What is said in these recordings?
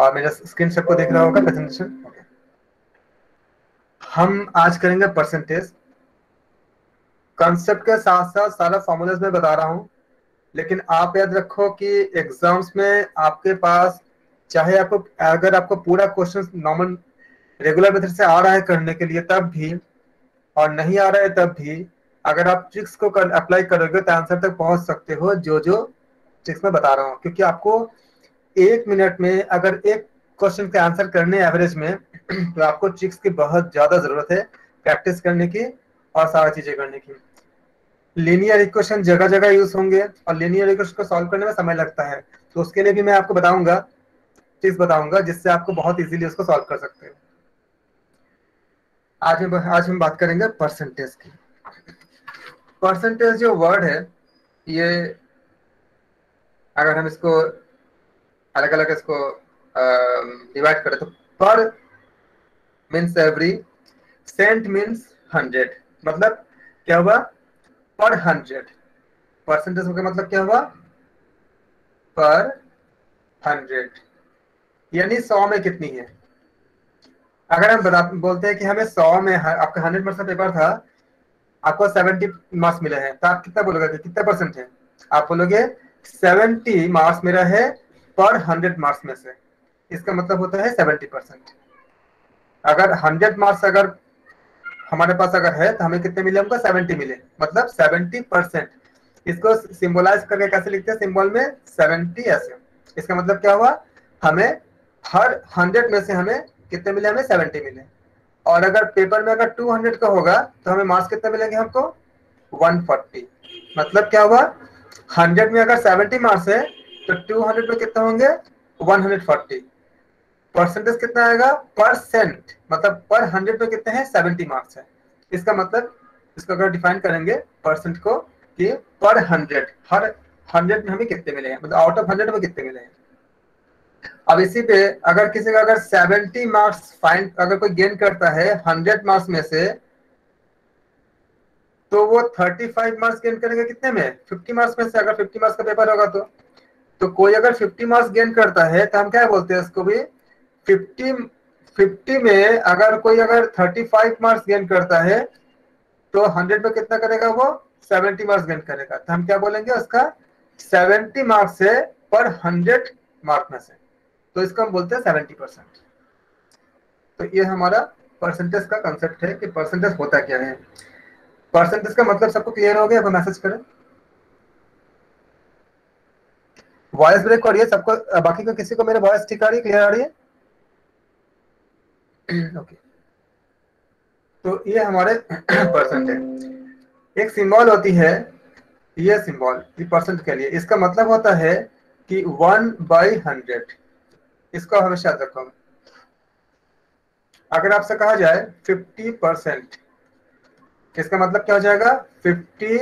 और मेरा स्क्रीन सबको दिख रहा होगा प्रेजेंटेशन। हम आज करेंगे परसेंटेज। कॉन्सेप्ट के साथ साथ सारा फॉर्मूलाज में बता रहा हूँ, लेकिन आप याद रखो कि एग्जाम्स में आपके पास चाहे आपको अगर आपको पूरा क्वेश्चन नॉर्मल रेगुलर मेथड से आ रहा है करने के लिए तब भी, और नहीं आ रहा है तब भी, अगर आप ट्रिक्स को अप्लाई करोगे तो आंसर तक पहुंच सकते हो जो जो ट्रिक्स में बता रहा हूँ। क्योंकि आपको 1 मिनट में अगर एक क्वेश्चन के आंसर करने एवरेज में तो आपको ट्रिक्स की बहुत ज्यादा जरूरत है, प्रैक्टिस करने की और सारी चीजें करने की। लीनियर इक्वेशन जगह जगह यूज होंगे और लीनियर इक्वेशन को सॉल्व करने में समय लगता है, तो उसके लिए भी मैं आपको बताऊंगा, ट्रिक्स बताऊंगा जिससे आपको बहुत इजीली उसको सॉल्व कर सकते हो। आज हम बात करेंगे परसेंटेज की। परसेंटेज जो वर्ड है, ये अगर हम इसको अलग अलग इसको डिवाइड करें तो पर मीन्स एवरी, सेंट मीन्स 100। मतलब क्या हुआ? पर 100। परसेंटेज का मतलब क्या हुआ? पर 100, यानी 100 में कितनी है। अगर हम बोलते हैं कि हमें 100 में आपका 100 मार्क्स का पेपर था, आपको 70 मार्क्स मिले हैं, तो आप कितना बोलोगे कि कितना परसेंट है? आप बोलोगे 70 मार्क्स मेरा है पर 100 मार्क्स में से। इसका मतलब होता है 70%। अगर 100 मार्क्स अगर हमारे पास अगर है तो हमें कितने मिले? हमको 70 मिले, मतलब 70%। इसको सिंबलाइज करके कैसे लिखते हैं? सिंबल में 70 ऐसे। इसका मतलब क्या हुआ? हमें हर 100 में से हमें कितने मिले? हमें 70 मिले। और अगर पेपर में अगर 200 का होगा तो हमें मार्क्स कितने मिलेंगे? हमको 140। मतलब क्या हुआ? 100 में अगर 70 मार्क्स है तो 200 में कितने होंगे? 140। परसेंटेज कितना आएगा? परसेंट, मतलब पर 100 में कितने हैं? 70 मार्क्स है। इसका मतलब इसको अगर डिफाइन करेंगे परसेंट को कि पर 100, हर 100 में हमें कितने मिले हैं, मतलब आउट ऑफ 100 में कितने मिले हैं। अब इसी पे अगर किसी का अगर 70 मार्क्स फाइंड अगर कोई गेन करता है 100 मार्क्स में से, तो वो 35 मार्क्स गेन करेंगे कितने में? 50 मार्क्स में से। अगर 50 मार्क्स का पेपर होगा तो कोई अगर 50 मार्क्स गेन करता है तो हम क्या बोलते हैं उसको भी? 50 में अगर कोई अगर 35 मार्क्स गेन करता है तो 100 में कितना करेगा? वो 70 मार्क्स गेन करेगा, तो हम क्या बोलेंगे उसका? 70 मार्क्स है पर 100 मार्क्स में से, तो इसको हम बोलते हैं 70%। तो ये हमारा परसेंटेज का कंसेप्ट है कि परसेंटेज होता क्या है। परसेंटेज का मतलब सबको क्लियर हो गया? अब मैसेज करें। वॉइस ब्रेक हो रही है सबको? बाकी को किसी को मेरे वॉइस ठीक आ रही है, क्लियर आ रही है? ओके। तो ये हमारे परसेंट है। एक सिंबल होती है, ये सिंबल ये परसेंट के लिए, इसका मतलब होता है कि 1/100। इसको हमेशा याद रखो। अगर आपसे कहा जाए 50%, इसका मतलब क्या हो जाएगा? 50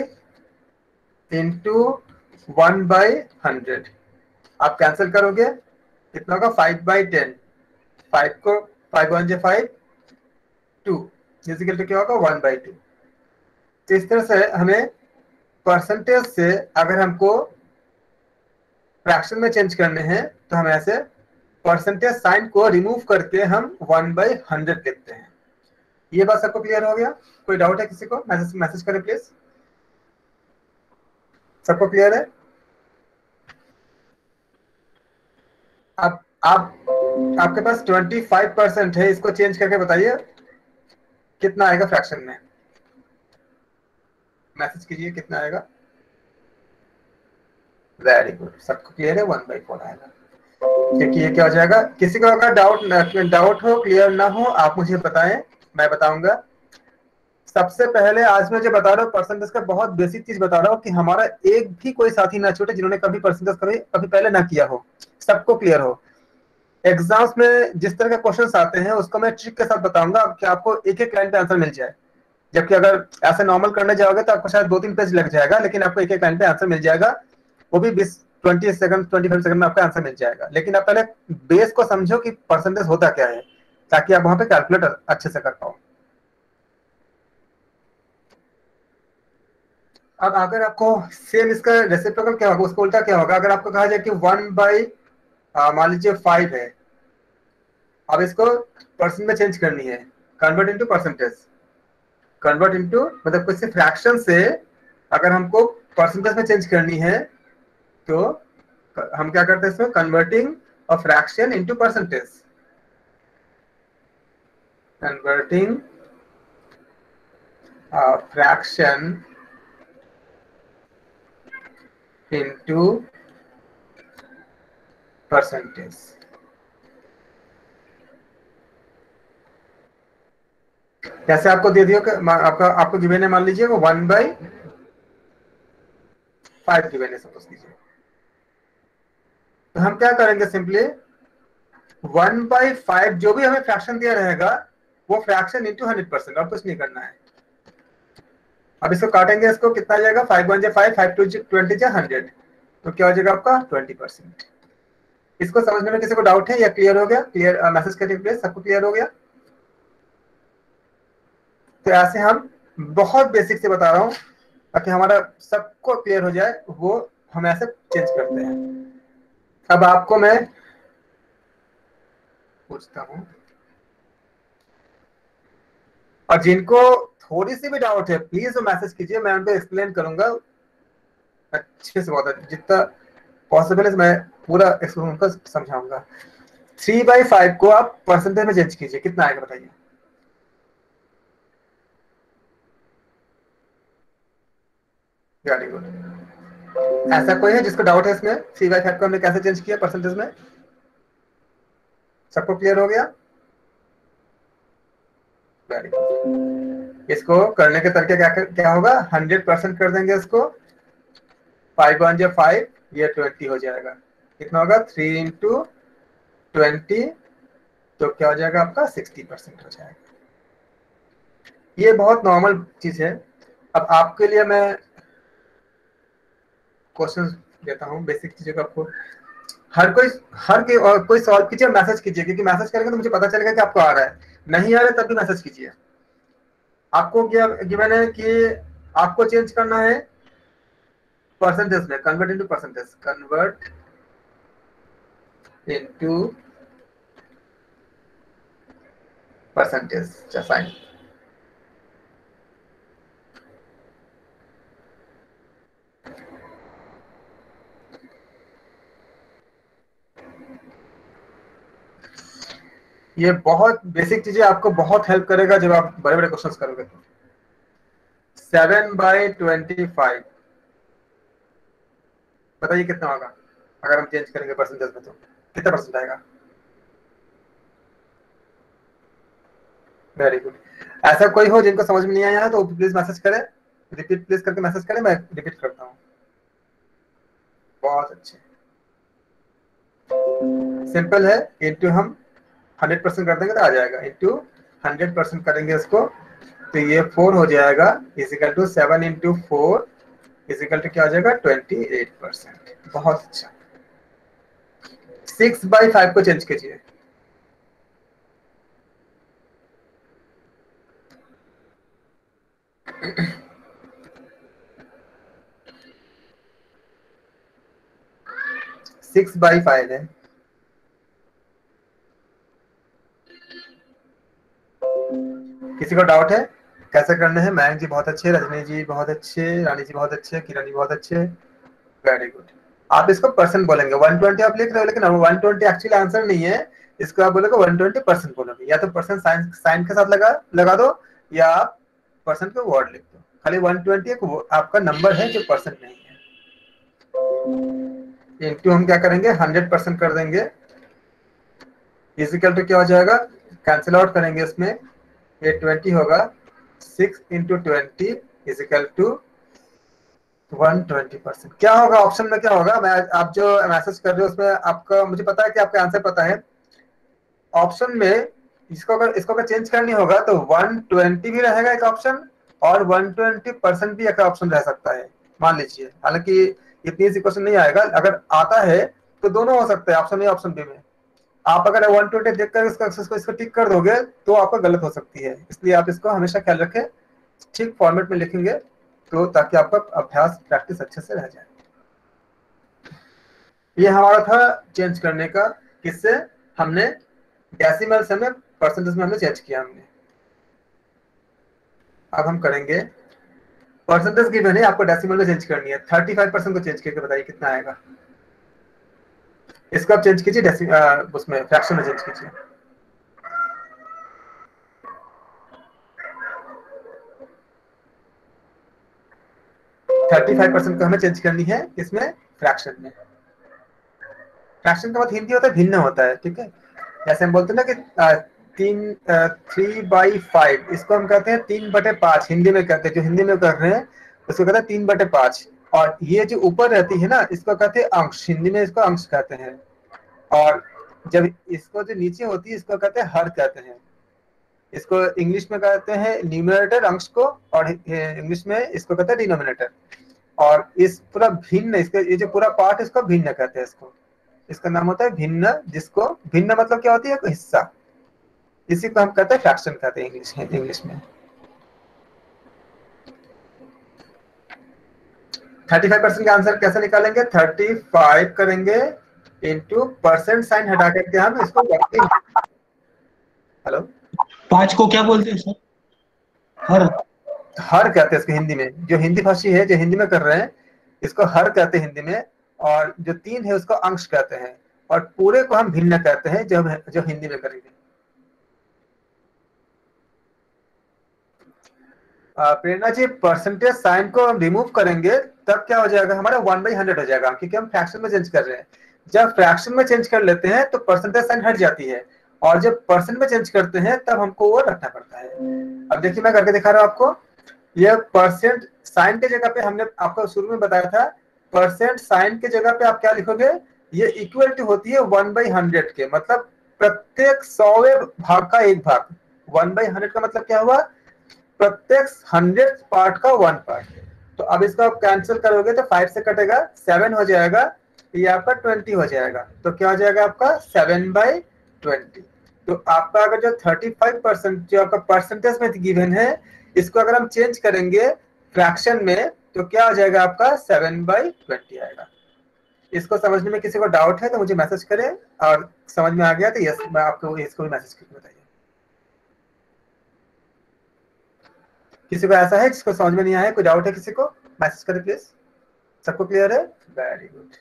इंटू 1/100। आप कैंसिल करोगे, कितना होगा? 5/10। 5 को 5 1 5 2 इजिकल टू क्या होगा? 1/2। तो इस तरह से हमें परसेंटेज से अगर हमको फ्रैक्शन में चेंज करने हैं तो हम ऐसे परसेंटेज साइन को रिमूव करके हम 1/100 लिखते हैं। ये बात सबको क्लियर हो गया? कोई डाउट है किसी को? मैसेज मैसेज करें प्लीज। सबको क्लियर है? अब आप आपके पास 25% है, इसको चेंज करके बताइए कितना आएगा फ्रैक्शन में। मैसेज कीजिए कितना आएगा। वेरी गुड, सबको क्लियर है? 1/4 आएगा। क्योंकि ये क्या हो जाएगा? किसी को अगर डाउट हो, क्लियर ना हो, आप मुझे बताएं, मैं बताऊंगा। सबसे पहले आज मैं जो बता रहा हूँ परसेंटेज का बहुत बेसिक चीज बता रहा हूँ कि हमारा एक भी कोई साथी ना छूटे जिन्होंने कभी परसेंटेज कभी कभी पहले ना किया हो, सबको क्लियर हो। एग्जाम्स में जिस तरह के क्वेश्चंस आते हैं उसको मैं ट्रिक के साथ बताऊंगा कि आपको एक एक लाइन पे आंसर मिल जाए। जबकि अगर ऐसे नॉर्मल करने जाओगे तो आपको शायद 2-3 पेज लग जाएगा, लेकिन आपको एक एक लाइन पे आंसर मिल जाएगा। वो भी 20 सेकंड 25 सेकंड में आपका आंसर मिल जाएगा। लेकिन आप पहले बेस को समझो कि परसेंटेज होता क्या है, ताकि आप वहां पे कैलकुलेट अच्छे से कर पाओ। अब अगर आपको सेम इसका रेसिप्रोकल क्या होगा, उसको उल्टा क्या होगा? अगर आपको कहा जाए कि 1/, मान लीजिए 5 है, अब इसको परसेंट में चेंज करनी है, convert into percentage. Convert into मतलब कुछ फ्रैक्शन से अगर हमको परसेंटेज में चेंज करनी है तो हम क्या करते हैं इसमें, converting a fraction into percentage. Converting a fraction into percentage. जैसे आपको दे दिया कि आपको गिवन है, मान लीजिए वो 1/5 गिवन है सपोज कीजिए, तो हम क्या करेंगे, सिंपली 1/5 जो भी हमें फ्रैक्शन दिया रहेगा वो फ्रैक्शन इंटू 100%, और कुछ नहीं करना है। अब इसको काटेंगे, इसको कितना आ जाएगा, 5 1 5, 5 2 20 100, तो क्या हो जाएगा आपका 20%। इसको समझने में किसी को डाउट है या क्लियर हो गया? क्लियर मैसेज करिए प्लीज, सबको क्लियर हो गया? तो ऐसे हम बहुत बेसिक से बता रहा हूँ ताकि हमारा सबको क्लियर हो जाए, वो हम ऐसे चेंज करते हैं। अब आपको मैं पूछता हूँ, और जिनको थोड़ी सी भी डाउट है प्लीज वो मैसेज कीजिए, मैं उनको एक्सप्लेन करूंगा अच्छे से, बहुत जितना पॉसिबल है मैं पूरा उनको समझाऊंगा। 3/5 को आप परसेंटेज में चेंज कीजिए, कितना आएगा बताइए? Very good. ऐसा कोई है जिसको डाउट है इसमें, 3/5 को हमने कैसे चेंज किया परसेंटेज में? सबको क्लियर हो गया? Very good. इसको करने के तरीके क्या क्या होगा, 100% कर देंगे इसको, 5 1 5, ये 20 हो जाएगा। कितना होगा, 3 इंटू 20, तो क्या हो जाएगा आपका 60% हो जाएगा। ये बहुत नॉर्मल चीज है। अब आपके लिए मैं क्वेश्चन देता हूँ, बेसिक चीजों का आपको और कोई सॉल्व कीजिए, मैसेज कीजिए, क्योंकि मैसेज करेंगे तो मुझे पता चलेगा कि आपको आ रहा है, नहीं आ रहा है तब भी मैसेज कीजिए। आपको गिवन है कि आपको चेंज करना है परसेंटेज में, convert into percentage, convert into percentage, fine. ये बहुत बेसिक चीजें, आपको बहुत हेल्प करेगा जब आप बड़े बड़े क्वेश्चंस करोगे। 7/25 बताइए कितना होगा अगर हम चेंज करेंगे परसेंटेज में, तो कितना परसेंट आएगा? Very good. ऐसा कोई हो जिनको समझ में नहीं आया है तो प्लीज मैसेज करें, रिपीट प्लीज करके मैसेज करें, मैं रिपीट करता हूँ। बहुत अच्छे, सिंपल है। इंटू हम 100% कर देंगे तो आ जाएगा, इंटू 100% करेंगे इसको तो ये 4 हो जाएगा, equal to 7 into 4 equal to क्या हो जाएगा, 28%। बहुत अच्छा। 6/5 को चेंज कीजिए। 6/5 है। किसी को डाउट है कैसे करने हैं? मयंक जी बहुत अच्छे, रजनी जी बहुत अच्छे, रानी जी बहुत अच्छे, किरण जी बहुत अच्छे, वेरी गुड। आप इसको परसेंट बोलेंगे, 120 आप लिख रहे हो लेकिन 120 एक्चुअली आंसर नहीं है, इसको आप बोलोगे 120% बोलोगे, या तो परसेंट साइन साइन के साथ लगा दो, या आप परसेंट का वर्ड लिख दो। खाली 120 एक आपका नंबर है जो परसेंट नहीं है। इंटू हम क्या करेंगे, 100% कर देंगे, इजिकल टू क्या हो जाएगा, कैंसिल आउट करेंगे इसमें, ये 20 होगा, 6 इंटू 20 इजिकल टू 120%। क्या होगा ऑप्शन में, क्या होगा? मैं आप जो मैसेज कर रहे हो उसमें आपका, मुझे पता है कि आपका आंसर पता है। ऑप्शन में इसको अगर चेंज करनी होगा तो 120 भी रहेगा एक ऑप्शन, और 120% भी एक ऑप्शन रह सकता है, मान लीजिए। हालांकि इतनी सी क्वेश्चन नहीं आएगा, अगर आता है तो दोनों हो सकते हैं, ऑप्शन ए ऑप्शन बी में। आप अगर 120 देखकर इसको टिक कर दोगे तो आपका गलत हो सकती है, इसलिए आप इसको हमेशा ख्याल रखें, ठीक फॉर्मेट में लिखेंगे तो ताकि आपका अभ्यास प्रैक्टिस अच्छे से रह जाए। ये हमारा था चेंज करने का, किससे हमने डेसिमल से हमने परसेंटेज में हमने चेंज किया हमने। अब हम करेंगे परसेंटेज गिवन है, आपको डेसिमल में चेंज करनी है। 35% को चेंज करके बताइए कितना आएगा। इसको आप चेंज कीजिए उसमें फ्रैक्शन में चेंज कीजिए। 35% को हमें चेंज करनी है इसमें फ्रैक्शन में। फ्रैक्शन का मतलब हिंदी होता है भिन्न होता है, ठीक है। जैसे हम बोलते हैं ना कि 3/5, इसको हम कहते हैं 3/5 हिंदी में कहते हैं। जो हिंदी में कर रहे हैं उसको कहते हैं 3/5। और ये जो ऊपर रहती है ना इसको कहते हैं अंश, हिंदी में इसको अंश कहते हैं। और जब इसको जो नीचे होती है इसको कहते हैं हर कहते हैं। इसको इंग्लिश में कहते हैं न्यूमरेटर अंश को, और इंग्लिश में इसको कहते हैं डिनोमिनेटर। और इस पूरा भिन्न, इसके ये जो पूरा पार्ट इसको भिन्न कहते हैं। इसका नाम होता है भिन्न, जिसको भिन्न मतलब क्या होती है, हिस्सा। इसी को हम कहते हैं फ्रैक्शन कहते हैं इंग्लिश में। 35% का आंसर कैसे निकालेंगे? 35 करेंगे इंटू परसेंट साइन हटा करके हम इसको करते हैं। हेलो, 5 को क्या बोलते हैं सर? हर कहते हैं इसको हिंदी में। जो हिंदी भाषी है, जो हिंदी में कर रहे हैं, इसको हर कहते हैं हिंदी में। और जो 3 है उसको अंश कहते हैं। और पूरे को हम भिन्न कहते हैं जो हिंदी में करेंगे। प्रेरणा जी, परसेंटेज साइन को हम रिमूव करेंगे तब क्या हो जाएगा, हमारा 1/100 हो जाएगा, क्योंकि हम फ्रैक्शन में चेंज कर रहे हैं। जब फ्रैक्शन में चेंज कर लेते हैं तो परसेंटेज साइन हट जाती है, और जब परसेंट में चेंज करते हैं तब हमको वो रखना पड़ता है। अब देखिए मैं करके दिखा रहा हूँ आपको। यह परसेंट साइन के जगह पे हमने आपको शुरू में बताया था, परसेंट साइन के जगह पे आप क्या लिखोगे, ये इक्वल टू होती है 1/100 के, मतलब प्रत्येक 100वें भाग का एक भाग। 1/100 का मतलब क्या हुआ, प्रत्येक 100 पार्ट का 1 पार्ट। तो अब इसको आप कैंसिल करोगे तो 5 से कटेगा, 7 हो जाएगा, ये आपका 20 हो जाएगा। तो क्या हो जाएगा आपका 7/20। तो आपका अगर जो 35% जो आपका परसेंटेज में गिवन है, इसको अगर हम चेंज करेंगे फ्रैक्शन में तो क्या हो जाएगा आपका 7/20 आएगा। इसको समझने में किसी को डाउट है तो मुझे मैसेज करें, और समझ में आ गया तो यस, मैं आपको इसको भी मैसेज करके बताइए। किसी को ऐसा है जिसको समझ में नहीं आया, कोई डाउट है किसी को, मैसेज करें प्लीज। सबको क्लियर है? Very good.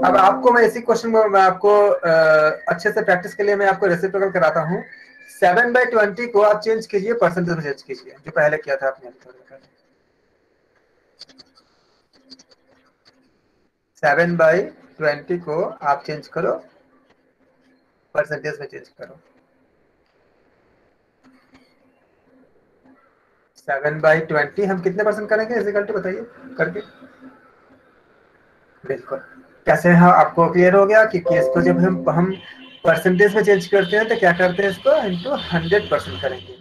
अब आपको मैं इसी क्वेश्चन में मैं आपको अच्छे से प्रैक्टिस के लिए मैं आपको रेसिप्रोकल कराता हूँ। 7/20 को आप चेंज कीजिए, परसेंटेज में चेंज कीजिए, जो पहले किया था आपने। 7/20 को आप चेंज करो, परसेंटेज में चेंज करो। 7/20 हम कितने परसेंट करेंगे, इक्वल टू बताइए करके। बिल्कुल, कैसे है आपको क्लियर हो गया कि इसको जब हम परसेंटेज में चेंज करते हैं तो क्या करते हैं, इसको इंटू 100% करेंगे।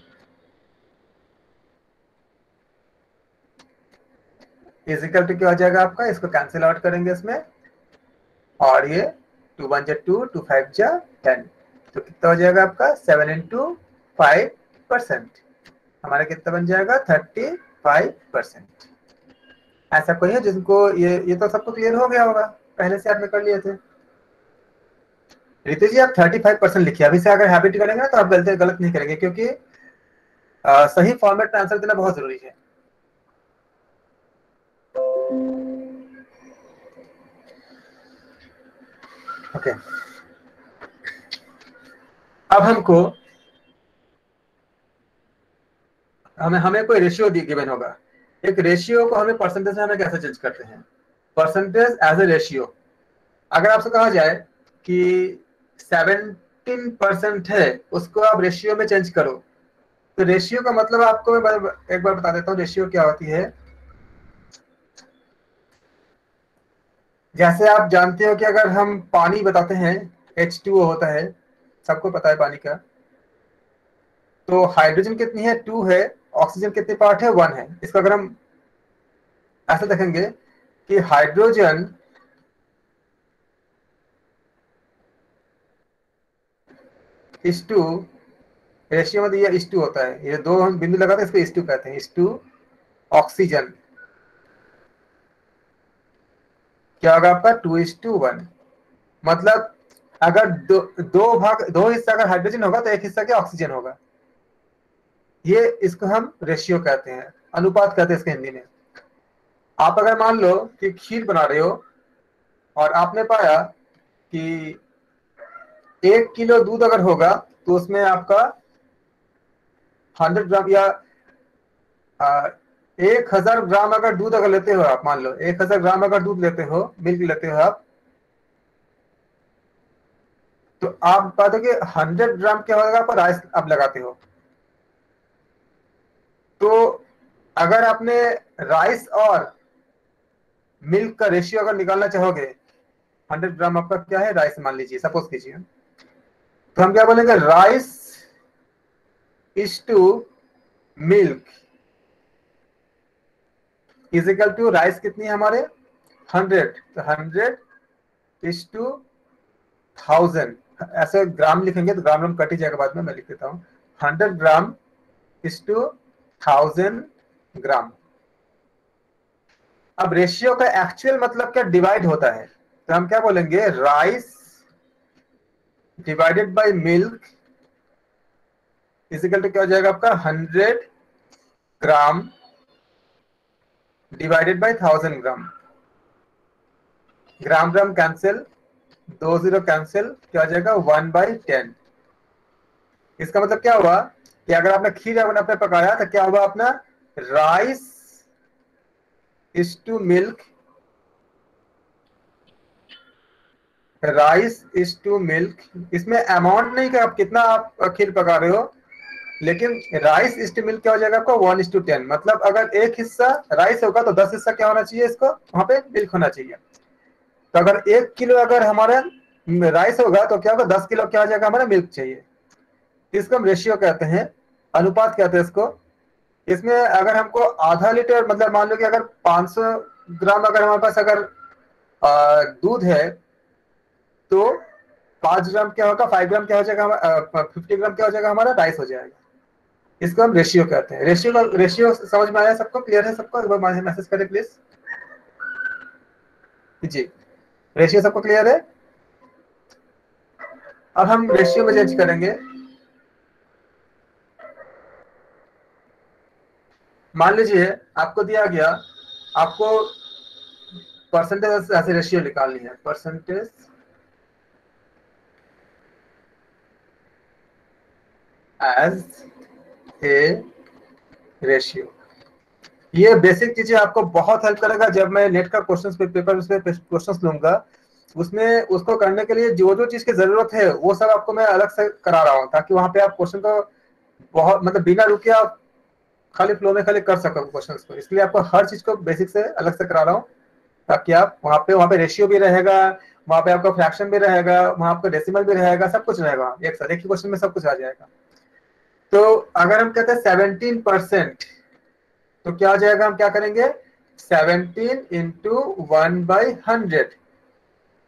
इजिकल टू क्या हो जाएगा आपका, इसको कैंसिल आउट करेंगे इसमें, और ये 2 1 2 2 5 10। तो कितना हो जाएगा आपका 7 इंटू 5%, हमारा कितना बन जाएगा 35%। ऐसा कोई है जिनको ये तो सबको क्लियर हो गया होगा, पहले से आपने कर लिए थे। रितु जी आप 35% लिखिए, अभी से अगर हैबिट करेंगे ना तो आप गलत नहीं करेंगे, क्योंकि सही फॉर्मेट में आंसर देना बहुत जरूरी है। ओके, अब हमको हमें कोई रेशियो गिवन होगा। एक रेशियो को हमें परसेंटेज में हमें कैसे चेंज करते हैं, परसेंटेज एज ए रेशियो। अगर आपसे कहा जाए कि 17% है, उसको आप रेशियो में चेंज करो, तो रेशियो का मतलब आपको मैं एक बार बता देता हूँ रेशियो क्या होती है। जैसे आप जानते हो कि अगर हम पानी बताते हैं H2O होता है, सबको पता है पानी का। तो हाइड्रोजन कितनी है, 2 है, ऑक्सीजन कितने पार्ट है, 1 है। इसको अगर हम ऐसे देखेंगे कि हाइड्रोजन इस टू, रेशियो में दिया इस टू होता है, ये दो हम बिंदु लगाते हैं, इसको इस टू कहते हैं, इस टू ऑक्सीजन। क्या होगा आपका 2:1। मतलब अगर दो हिस्सा अगर हाइड्रोजन होगा तो एक हिस्सा क्या ऑक्सीजन होगा। ये इसको हम रेशियो कहते हैं, अनुपात कहते हैं इसके हिंदी में। आप अगर मान लो कि खीर बना रहे हो और आपने पाया कि 1 किलो दूध अगर होगा तो उसमें आपका 100 ग्राम या 1000 ग्राम अगर दूध अगर लेते हो आप, मान लो 1000 ग्राम अगर दूध लेते हो, मिल्क लेते हो आप, तो आप पाते हो कि 100 ग्राम क्या होगा, आप राइस आप लगाते हो। तो अगर आपने राइस और मिल्क का रेशियो अगर निकालना चाहोगे, 100 ग्राम आपका क्या है, राइस मान लीजिए, सपोज कीजिए, तो हम क्या बोलेंगे, rice is to milk is equal to, rice कितनी है हमारे 100, तो 100 इज टू 1000। ऐसे ग्राम लिखेंगे तो ग्राम कट ही जाएगा, बाद में मैं लिख देता हूँ। 100 ग्राम इज टू 1000 ग्राम। अब रेशियो का एक्चुअल मतलब क्या, डिवाइड होता है, तो हम क्या बोलेंगे, rice divided by milk is equal to क्या हो जाएगा आपका, 100 gram divided by 1000 gram. Gram gram cancel, 2 0 cancel, क्या हो जाएगा 1/10। इसका मतलब क्या हुआ कि अगर आपने खीर आपने पकाया तो क्या हुआ अपना, rice is to milk, rice is to milk, इसमें अमाउंट नहीं कि आप कितना आप खीर पका रहे हो, लेकिन राइस इज टू मिल्क क्या हो जाएगा आपका 1:10। मतलब अगर एक हिस्सा राइस होगा तो 10 हिस्सा क्या होना चाहिए, इसको वहां पे मिल्क होना चाहिए। तो अगर 1 किलो अगर हमारा राइस होगा तो क्या होगा, 10 किलो क्या हो जाएगा हमारा मिल्क चाहिए। इसको हम रेशियो कहते हैं, अनुपात कहते हैं इसको। इसमें अगर हमको आधा लीटर, मतलब मान लो कि अगर 500 ग्राम अगर हमारे पास अगर दूध है, तो 5 ग्राम क्या होगा, 5 ग्राम क्या हो जाएगा, 50 ग्राम क्या हो जाएगा हमारा, राइस हो जाएगा। इसको हम रेशियो कहते हैं। रेशियो समझ में आया सबको, क्लियर है सबको, एक बार मैसेज करें प्लीज जी। रेशियो सबको क्लियर है। अब हम रेशियो में चेंज करेंगे। मान लीजिए आपको दिया गया, आपको परसेंटेज ऐसे रेशियो निकालनी है, परसेंटेज एज ए रेशियो। ये बेसिक चीजें आपको बहुत हेल्प करेगा। जब मैं नेट का क्वेश्चन पेपर पे क्वेश्चन लूंगा, उसमें उसको करने के लिए जो जो चीज की जरूरत है वो सब आपको मैं अलग से करा रहा हूँ, ताकि वहां पे आप क्वेश्चन को बहुत मतलब बिना रुके आप खाली फ्लो में खाली कर सको क्वेश्चन को। इसलिए आपको हर चीज को बेसिक से अलग से करा रहा हूँ, ताकि आप वहां पे रेशियो भी रहेगा, वहां पे आपका फ्रैक्शन भी रहेगा, वहां आपका डेसिमल भी रहेगा, सब कुछ रहेगा एक साथ, एक ही क्वेश्चन में सब कुछ आ जाएगा। तो अगर हम कहते हैं 17%, तो क्या हो जाएगा, हम क्या करेंगे, 17 इंटू 1/100,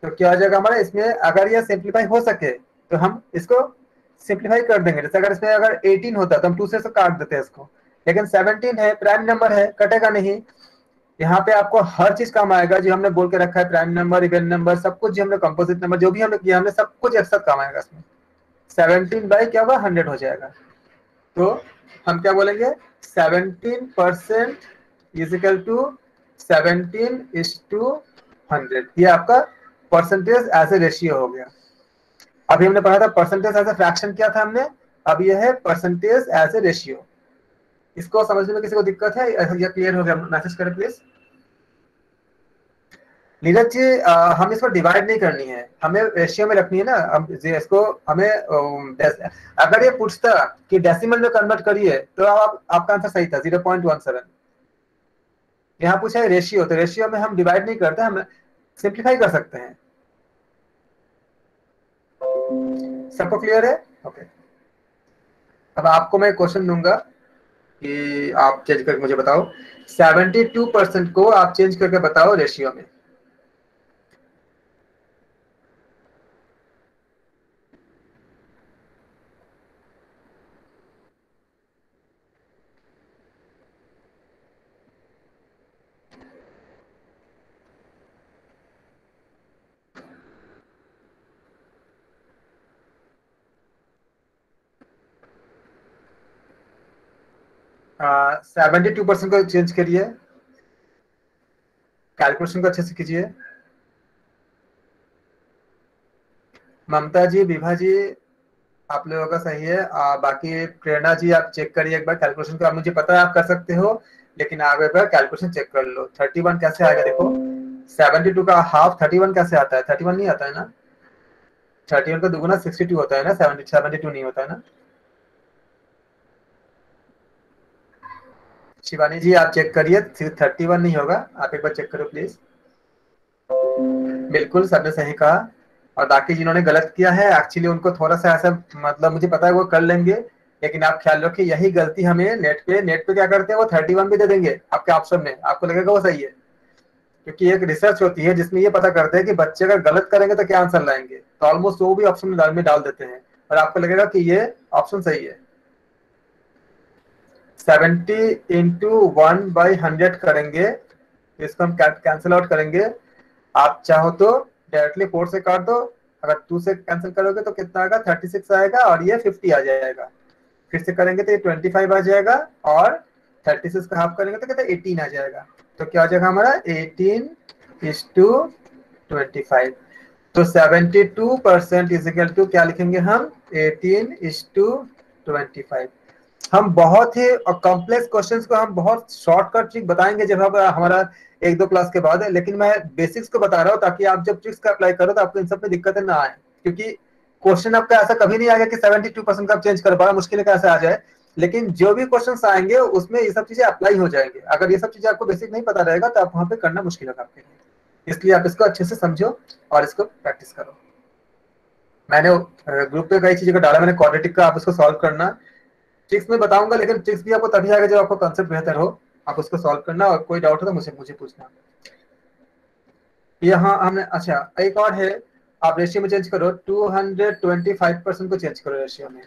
तो क्या हो जाएगा हमारा, इसमें अगर ये सिंप्लीफाई हो सके तो हम इसको सिंप्लीफाई कर देंगे। जैसे अगर इसमें अगर 18 होता तो हम 2 से काट देते हैं इसको, लेकिन 17 है, प्राइम नंबर है, कटेगा नहीं। यहाँ पे आपको हर चीज काम आएगा जो हमने बोल के रखा है, प्राइम नंबर, इवन नंबर, सब कुछ जो हमने कंपोजिट नंबर जो भी हमने किया, हमने सब कुछ एक साथ काम आएगा इसमें। 17 बाई क्या होगा, 100 हो जाएगा। तो हम क्या बोलेंगे, 17% इज इक्वल टू 17:100। ये आपका परसेंटेज एज ए रेशियो हो गया। अभी हमने पढ़ा था परसेंटेज एज ए फ्रैक्शन, क्या था हमने, अब ये है परसेंटेज एज ए रेशियो। इसको समझने में किसी को दिक्कत है या क्लियर हो गया, मैसेज करें प्लीज। नीरज जी, हम इसको डिवाइड नहीं करनी है, हमें रेशियो में रखनी है ना। अब इसको हमें अगर ये पूछता कि डेसिमल में कन्वर्ट करिए तो आपका आंसर सही था, 0.17। यहाँ पूछा है रेशियो, तो रेशियो में हम डिवाइड नहीं करते, हम सिंप्लीफाई कर सकते हैं। सबको क्लियर है, ओके। अब आपको मैं क्वेश्चन दूंगा कि आप चेंज करके मुझे बताओ, 72% को आप चेंज करके बताओ रेशियो में। 72% को चेंज करिए, कैलकुलेशन को अच्छे से कीजिए। ममता जी, विभा जी, आप लोगों का सही है। बाकी प्रेरणा जी आप चेक करिए एक बार कैलकुलेशन को। मुझे पता है आप कर सकते हो, लेकिन आप एक बार कैलकुलेशन चेक कर लो। 31 कैसे आएगा देखो, 72 का हाफ 31 कैसे आता है? 31 नहीं आता है ना, 31 का दुगुना 62 होता है ना, 72 नहीं होता है ना। शिवानी जी आप चेक करिए, 31 नहीं होगा, आप एक बार चेक करो प्लीज। बिल्कुल सबने सही कहा। और बाकी जिन्होंने गलत किया है एक्चुअली उनको थोड़ा सा ऐसा, मतलब मुझे पता है वो कर लेंगे, लेकिन आप ख्याल रखिए यही गलती हमें नेट पे क्या करते हैं, वो 31 भी दे देंगे आपके ऑप्शन में, आपको लगेगा वो सही है। क्योंकि एक रिसर्च होती है जिसमें ये पता करते हैं कि बच्चे अगर गलत करेंगे तो क्या आंसर लाएंगे, तो ऑलमोस्ट वो भी ऑप्शन में डाल देते हैं और आपको लगेगा कि ये ऑप्शन सही है। 70 इंटू 1/100 करेंगे, इसको हम कैंसिल आउट करेंगे। आप चाहो तो डायरेक्टली 4 से काट दो, अगर 2 से कैंसिल करोगे तो कितना आएगा, 36 आएगा और ये 50 आ जाएगा। फिर से करेंगे तो ये 25 आ जाएगा और 36 का हाफ करेंगे तो कितना 18 आ जाएगा। तो क्या हो जाएगा हमारा 18:25। तो 72% इज इक्वल टू क्या लिखेंगे हम, 18:25। हम बहुत ही कॉम्प्लेक्स क्वेश्चंस को हम बहुत शॉर्टकट ट्रिक बताएंगे जब हम हमारा 1-2 क्लास के बाद है, लेकिन मैं बेसिक्स को बता रहा हूँ ताकि आप जब ट्रिक्स का अप्लाई करो तो आपको इन सब में दिक्कतें ना आए। क्योंकि क्वेश्चन आपका ऐसा कभी नहीं आएगा कि 72% का आप चेंज कर पाए, मुश्किल कैसे आ जाए, लेकिन जो भी क्वेश्चन आएंगे उसमें ये सब चीजें अप्लाई हो जाएंगे। अगर ये सब चीजें आपको बेसिक नहीं पता रहेगा तो आप वहां पे करना मुश्किल होगा आपके लिए, इसलिए आप इसको अच्छे से समझो और इसको प्रैक्टिस करो। मैंने ग्रुप पे कई चीजों को डाला, मैंने क्वाड्रेटिक का, आप उसको सॉल्व करना। ट्रिक्स में बताऊंगा, लेकिन ट्रिक्स भी आपको तभी आएगा जब आपको कंसेप्ट बेहतर हो। आप उसको सॉल्व करना और कोई डाउट हो तो मुझे मुझे पूछना। यहाँ हमने, अच्छा एक और है, आप रेशियो में चेंज करो, 225% को चेंज करो रेशियो में,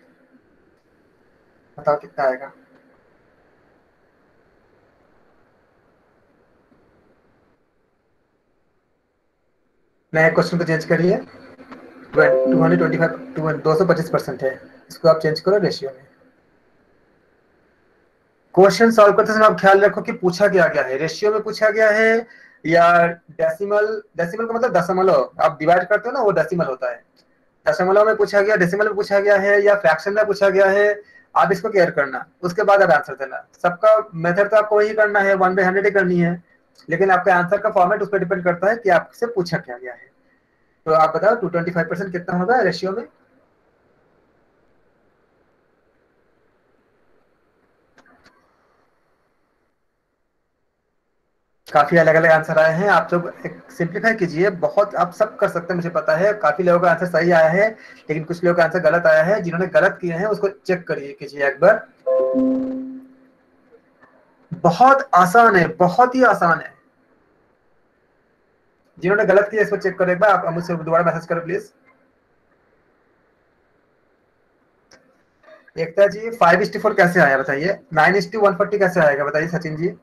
बताओ कितना आएगा। नए क्वेश्चन को चेंज करिए, 225 225% है, इसको आप चेंज करो रेशियो में। क्वेश्चन सॉल्व करते समय आप ख्याल रखो कि पूछा क्या गया है, रेशियो में पूछा गया है या डेसिमल। डेसिमल का मतलब दशमलव, आप डिवाइड करते हो ना वो डेसिमल होता है। दशमलव में पूछा गया, डेसिमल में पूछा गया है या फ्रैक्शन में पूछा गया है, आप इसको केयर करना, उसके बाद आप आंसर देना। सबका मेथड तो आपको वही करना है, 1/100 ही करनी है, लेकिन आपका आंसर का फॉर्मेट उस पर डिपेंड करता है कि आपसे पूछा क्या गया है। तो आप बताओ 225% कितना होगा रेशियो में। काफी अलग अलग आंसर आए हैं, आप लोग सिंप्लीफाई कीजिए, बहुत आप सब कर सकते हैं मुझे पता है। काफी लोगों का आंसर सही आया है, लेकिन कुछ लोगों का आंसर गलत आया है। जिन्होंने गलत किए हैं उसको चेक करिए, कीजिए एक बार। बहुत आसान है, बहुत ही आसान है। जिन्होंने गलत किया इसको चेक करो एक बार, आप मुझसे दोबारा मैसेज करो प्लीज। एकता जी 5:4 कैसे आया बताइए, 9:140 कैसे आएगा बताइए सचिन जी।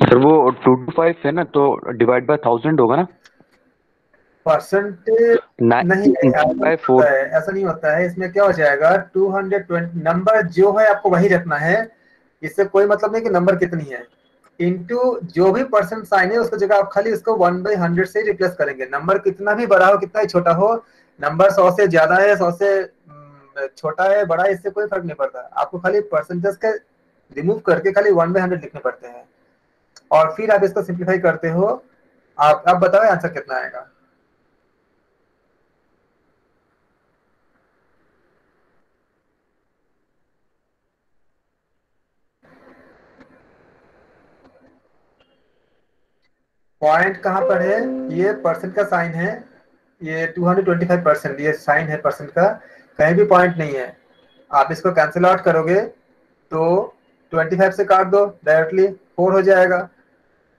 सर वो 2 to 5 है ना, तो डिवाइड बाय 1000 होगा ना। परसेंटेज नहीं है, ऐसा नहीं होता है। इसमें क्या हो जाएगा, 220 नंबर जो है आपको वही रखना है, इससे कोई मतलब नहीं कि नंबर कितनी है। इंटू जो भी परसेंट साइन है उसको जगह आप खाली उसको 1/100 से रिप्लेस करेंगे। नंबर कितना भी बड़ा हो कितना ही छोटा हो, नंबर 100 से ज्यादा है 100 से छोटा है बड़ा है, इससे कोई फर्क नहीं पड़ता। आपको खाली परसेंटेज के रिमूव करके खाली 1/100 लिखने पड़ते हैं और फिर आप इसको सिंप्लीफाई करते हो। आप बताओ आंसर कितना आएगा। पॉइंट कहाँ पर है, ये परसेंट का साइन है, ये 225%, ये साइन है परसेंट का, कहीं भी पॉइंट नहीं है। आप इसको कैंसिल आउट करोगे तो 25 से काट दो डायरेक्टली 4 हो जाएगा।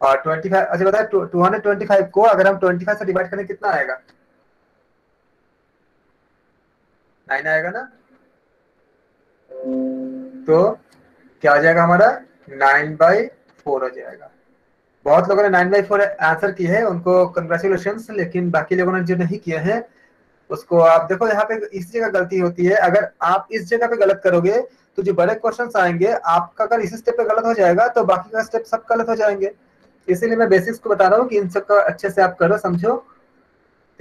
और 25, अच्छा बताए 225 को अगर हम 25 से डिवाइड करें कितना आएगा, 9 आएगा ना। तो क्या हो जाएगा हमारा, 9/4 हो जाएगा। बहुत लोगों ने 9/4 आंसर की है, उनको कंग्रेचुलेशन, लेकिन बाकी लोगों ने जो नहीं किए हैं उसको आप देखो, यहाँ पे इस जगह गलती होती है। अगर आप इस जगह पे गलत करोगे तो जो बड़े क्वेश्चंस आएंगे आपका, अगर इस स्टेप पे गलत हो जाएगा तो बाकी का स्टेप सब गलत हो जाएंगे। इसीलिए मैं बेसिक्स को बता रहा हूँ कि इन सब का अच्छे से आप करो, समझो।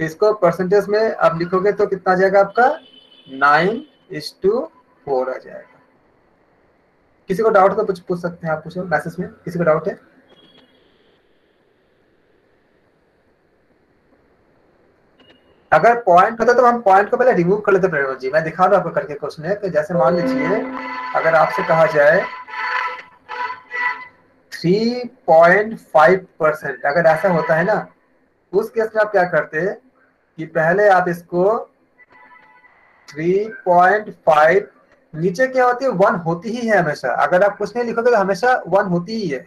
तो इसको परसेंटेज में आप लिखोगे तो कितना आ जाएगा आपका, 9:4 आ जाएगा। किसी को डाउट तो कुछ पूछ सकते हैं, आप पूछो मैसेज में, किसी को डाउट है? अगर पॉइंट होता तो हम पॉइंट को पहले रिमूव कर लेते प्रणव जी। मैं दिखा रहा हूं आपको करके क्वेश्चन है कि जैसे मान लीजिए अगर आपसे कहा जाए 3.5%, अगर ऐसा होता है ना, उस केस में आप क्या करते हैं कि पहले आप इसको 3.5, नीचे क्या होती है, 1 होती ही है हमेशा। अगर आप कुछ नहीं लिखोगे तो हमेशा 1 होती ही है।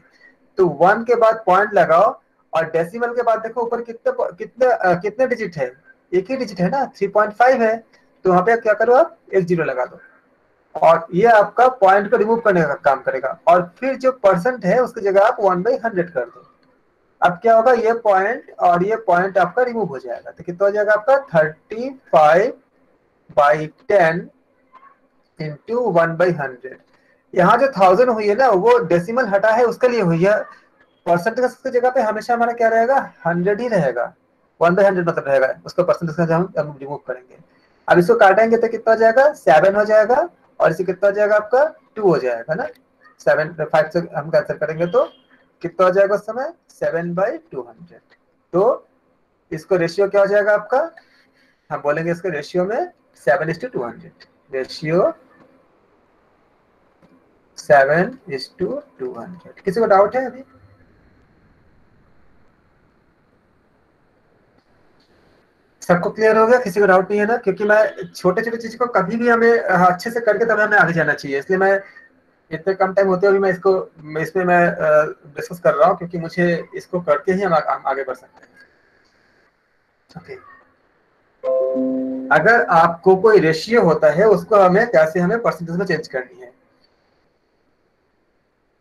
तो 1 के बाद पॉइंट लगाओ और डेसिमल के बाद देखो ऊपर कितने डिजिट है, एक ही डिजिट है ना, 3.5 है। तो वहां पे क्या करो, आप एक 0 लगा दो और ये आपका पॉइंट को रिमूव करने का काम करेगा। और फिर जो परसेंट है उसकी जगह आप 1/100 कर दो। अब क्या होगा, ये पॉइंट और ये पॉइंट आपका रिमूव हो जाएगा। तो कितना हो जाएगा आपका, 35/10 इंटू 1/100। यहाँ जो 1000 हुई है ना, वो डेसिमल हटा है उसके लिए हुई है। परसेंटेज की जगह पे हमेशा हमारा क्या रहेगा, 100 ही रहेगा। 1/100 मतलब रहेगा, उसका परसेंटेज का हम रिमूव करेंगे। अब इसको काटेंगे तो कितना हो जाएगा, 7 हो जाएगा। और इसे कितना हो जाएगा आपका, 2 हो जाएगा ना। 7/5 से हम कैंसिल करेंगे तो कितना हो जाएगा उस समय, 7/200। तो इसको रेशियो क्या हो जाएगा आपका, हम बोलेंगे इसके रेशियो में 7:200, रेशियो 7:200। किसी को डाउट है अभी? सबको क्लियर हो गया, किसी को डाउट नहीं है ना? क्योंकि मैं छोटे छोटे चीज को कभी भी हमें अच्छे से करके तब हमें आगे जाना चाहिए। इसलिए मैं इतने कम टाइम होते हुए मैं इसमें मैं डिस्कस कर रहा हूँ, क्योंकि मुझे इसको करके ही हम आगे बढ़ सकते हैं। ओके, अगर आपको कोई रेशियो होता है उसको हमें कैसे, हमें परसेंटेज में चेंज करनी है।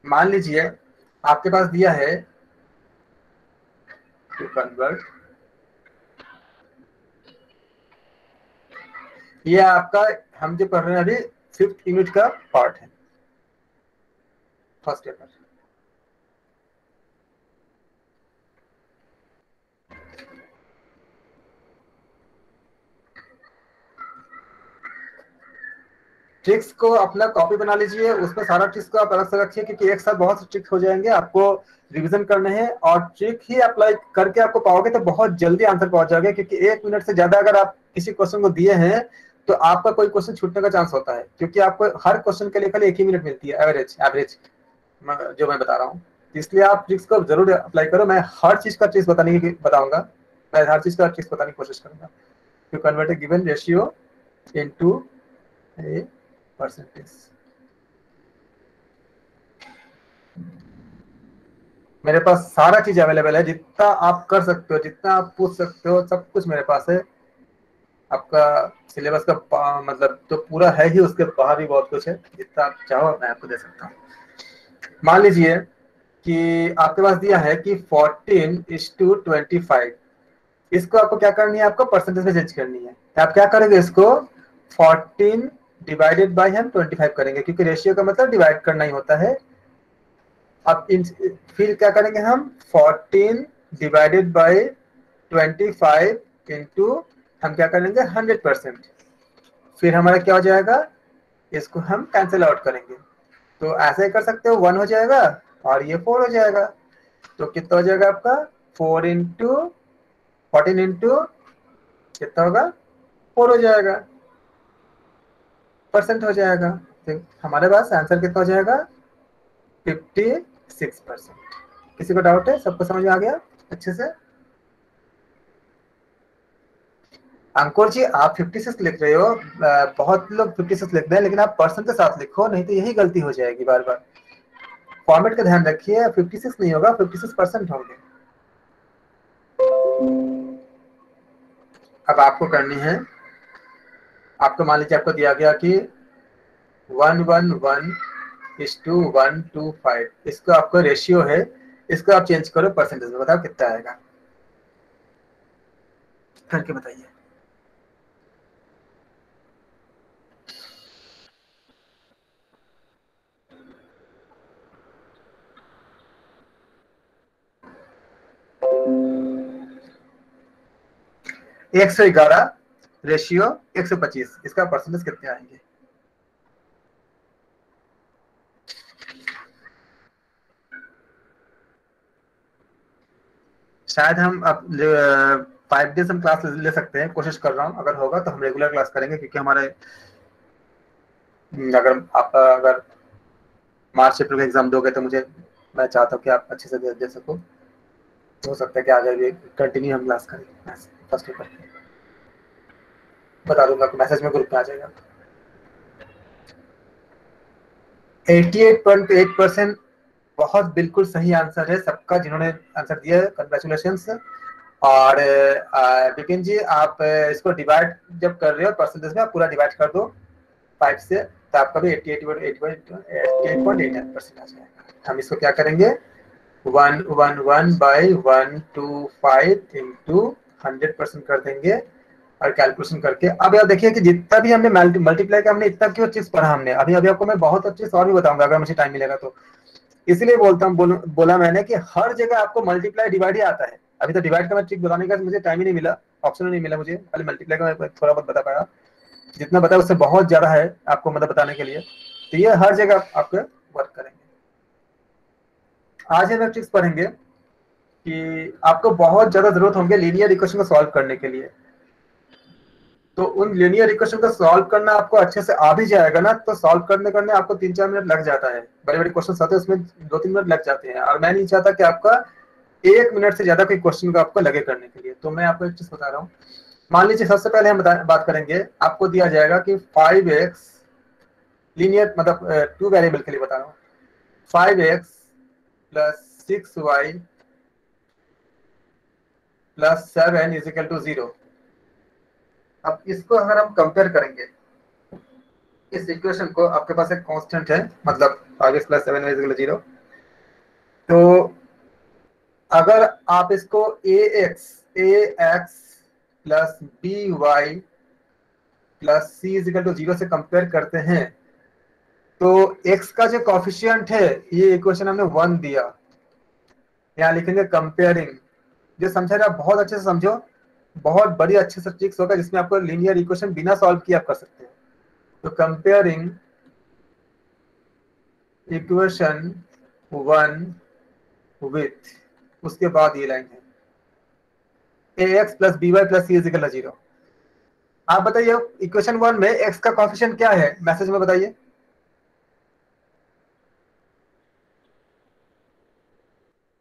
मान लीजिए आपके पास दिया है टू कन्वर्ट, ये आपका, हम जो पढ़ रहे हैं अभी 5th यूनिट का पार्ट है, फर्स्ट पेपर। ट्रिक्स को अपना कॉपी बना लीजिए, उसमें सारा ट्रिक्स को आप अलग से रखिए, क्योंकि एक साथ बहुत से ट्रिक्स हो जाएंगे, आपको रिवीजन करने हैं। और ट्रिक ही अप्लाई करके आपको पाओगे तो बहुत जल्दी आंसर पहुंच जाओगे, क्योंकि 1 मिनट से ज्यादा अगर आप किसी क्वेश्चन को दिए हैं तो आपका कोई क्वेश्चन छूटने का चांस होता है, क्योंकि आपको हर क्वेश्चन के लिए खाली 1 ही मिनट मिलती है एवरेज जो मैं बता रहा हूँ। इसलिए आप ट्रिक्स को जरूर अप्लाई करो। मैं हर चीज का ट्रिक्स बताऊंगा, मैं हर चीज का ट्रिक्स बताने की कोशिश करूंगा। To convert a given ratio into a percentage. मेरे पास सारा चीज अवेलेबल है, जितना आप कर सकते हो, जितना आप पूछ सकते हो, सब कुछ मेरे पास है। आपका सिलेबस का मतलब तो पूरा है ही, उसके बाहर भी बहुत कुछ है, जितना आप चाहो मैं आपको दे सकता हूँ। मान लीजिए कि आपके पास दिया है कि 14:25, इसको आपको क्या करनी है, आपको परसेंटेज में चेंज करनी है। आप क्या करेंगे, इसको 14 डिवाइडेड बाई हम 25 करेंगे, क्योंकि रेशियो का मतलब डिवाइड करना ही होता है। अब फिर क्या करेंगे हम, 14 डिवाइडेड बाई 25 इंटू हम क्या करेंगे, 100%। फिर हमारा क्या हो जाएगा, इसको हम कैंसिल आउट करेंगे। तो ऐसे ही कर सकते हो, 1 हो जाएगा और ये 4 हो जाएगा। तो कितना हो जाएगा आपका, 4 इंटू 14 इंटू कितना होगा, 4 हो जाएगा, परसेंट हो जाएगा। तो हमारे पास आंसर कितना हो जाएगा, 56%। किसी को डाउट है? सबको समझ में आ गया अच्छे से? अंकुर जी आप 56 लिख रहे हो, बहुत लोग 56 लिख रहे हैं, लेकिन आप परसेंट के साथ लिखो, नहीं तो यही गलती हो जाएगी बार बार। फॉर्मेट का ध्यान रखिए, 56 नहीं होगा, 56% होंगे। अब आपको करनी है, आपको मान लीजिए आपको दिया गया कि 111:125, इसको आपको रेशियो है, इसको आप चेंज करो परसेंटेज में, बताओ कितना आएगा, करके बताइए। 111 रेशियो 125, इसका परसेंटेज कितने आएंगे? शायद हम अब 5 डेज हम क्लास ले सकते हैं, कोशिश कर रहा हूँ, अगर होगा तो हम रेगुलर क्लास करेंगे, क्योंकि हमारे अगर मार्च अप्रैल का एग्जाम दोगे तो मैं चाहता हूँ कि आप अच्छे से दे सको। हो सकता है कि आगे भी कंटिन्यू हम क्लास करें फर्स्ट पेपर। बता दूंगा, मैसेज में ग्रुप में आ जाएगा। 88.8% बहुत बिल्कुल सही आंसर है सबका, जिन्होंने आंसर दिया है कंग्रेचुलेशंस। और विपिन जी, आप इसको डिवाइड जब कर रहे हो परसेंटेज में, आप पूरा डिवाइड कर दो 5 से, तो आपका भी 88.8% आ जाएगा। हम इसको क्या करेंगे, 111/125 इंटू 100% कर देंगे और कैलकुलेशन करके। अब यार देखिए कि जितना भी हमने मल्टीप्लाई किया, हमने इतना क्यों चीज पढ़ा हमने, अभी अभी आपको मैं बहुत अच्छे से और भी बताऊंगा अगर मुझे टाइम मिलेगा तो। इसलिए बोलता हूँ, बोला मैंने कि हर जगह आपको मल्टीप्लाई डिवाइड ही आता है। अभी तो डिवाइड का मैं ट्रिक बताने का मुझे टाइम ही नहीं मिला, ऑप्शन नहीं मिला मुझे, खाली मल्टीप्लाई का मैं थोड़ा बहुत बता पाया। जितना बताया उससे बहुत ज्यादा है आपको मतलब बताने के लिए, तो ये हर जगह आपको वर्क करेंगे। आज हम ट्रिक्स पढ़ेंगे कि आपको बहुत ज्यादा जरूरत होंगे लीनियर इक्वेशन को सॉल्व करने के लिए। तो उन लीनियर इक्वेशन को सॉल्व करना आपको अच्छे से आ भी जाएगा ना, तो सॉल्व करने आपको 3-4 मिनट लग जाता है। बड़े बड़े क्वेश्चन आते हैं उसमें 2-3 मिनट लग जाते हैं, और मैं नहीं चाहता कि आपका 1 मिनट से ज्यादा कोई क्वेश्चन का आपको लगे करने के लिए। तो मैं आपको एक चीज बता रहा हूँ। मान लीजिए सबसे पहले हम बात करेंगे, आपको दिया जाएगा कि 5x लीनियर, मतलब 2 वेरिएबल के लिए बता रहा हूँ, 5x + 6y + 7 = 0। अब इसको अगर हम कंपेयर करेंगे, इस इक्वेशन को, आपके पास एक कांस्टेंट है, मतलब 5x + 7y = 0। तो अगर आप इसको ax + by + c = 0 से कंपेयर करते हैं, तो x का जो कॉफिशिएंट है, ये इक्वेशन हमने 1 दिया, यहाँ लिखेंगे कंपेयरिंग। जो समझा रहे आप बहुत अच्छे से समझो, बहुत बड़ी अच्छे से ट्रिक्स होगा जिसमें आपको लीनियर इक्वेशन बिना सॉल्व किए आप कर सकते हैं। तो कंपेयरिंग इक्वेशन 1 विथ, उसके बाद ये लाइन है ax + by + c = 0। आप बताइए इक्वेशन 1 में x का कॉफिशिएंट क्या है, मैसेज में बताइए।